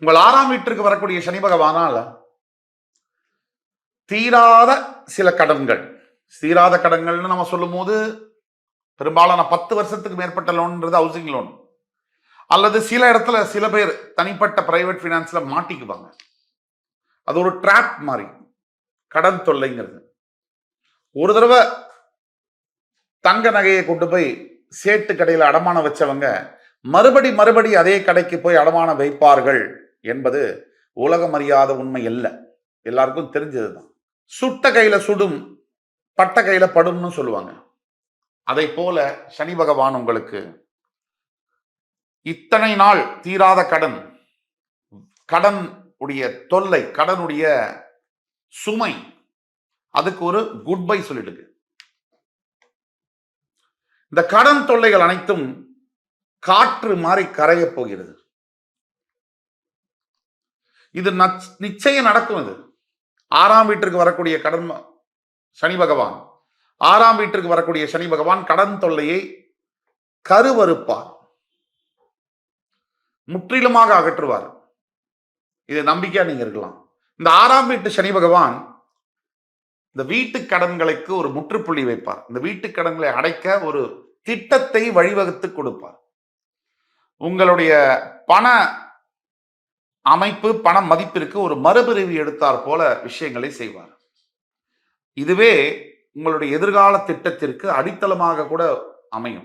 உங்கள் 6ஆம் வீட்டிற்கு வரக்கூடிய சனி பகவானால் தீராத சில கடன்கள், தீராத கடன்கள்னு நம்ம சொல்லும் போது பெரும்பாலான 10 வருஷத்துக்கு மேற்பட்ட லோன்ன்றது ஹவுசிங் லோன், அல்லது சில இடத்துல சில பேர் தனிப்பட்ட பிரைவேட் பினான்ஸ்ல மாட்டிக்குவாங்க. அது ஒரு ட்ராப் மாதிரி கடன் தொல்லைங்கிறது. ஒரு தடவை தங்க நகையை கொண்டு போய் சேட்டு கடையில் அடமானம் வச்சவங்க மறுபடி அதே கடைக்கு போய் அடமானம் வைப்பார்கள் என்பது உலகம் அறியாத உண்மை அல்ல, எல்லாருக்கும் தெரிஞ்சதுதான். சுட்ட கையில சுடும், பட்ட கையில படும்னு சொல்லுவாங்க. அதை போல சனி பகவான் உங்களுக்கு இத்தனை நாள் தீராத கடன், கடன் உடைய தொல்லை, கடனுடைய சுமை, அதுக்கு ஒரு குட் பை சொல்லிடுங்க. இந்த கடன் தொல்லைகள் அனைத்தும் காற்று மாறி கரைய போகிறது. இது நிச்சயம் நடக்கும். இது 6ஆம் வீட்டிற்கு வரக்கூடிய கடன் சனி பகவான், 6ஆம் வீட்டிற்கு வரக்கூடிய சனி பகவான் கடன் தொல்லையை கருவறுப்பார், முற்றிலுமாக அகற்றுவார். இது நம்பிக்கையா நீங்க இருக்கலாம். இந்த 6ஆம் வீட்டு சனி பகவான் இந்த வீட்டு கடன்களுக்கு ஒரு முற்றுப்புள்ளி வைப்பார். இந்த வீட்டு கடன்களை அடைக்க ஒரு திட்டத்தை வழிவகுத்து கொடுப்பார். உங்களுடைய பண அமைப்பு, பண மதிப்பிற்கு ஒரு மறுபிரிவு எடுத்தார் போல விஷயங்களை செய்வார். இதுவே உங்களுடைய எதிர்கால திட்டத்திற்கு அடித்தளமாக கூட அமையும்.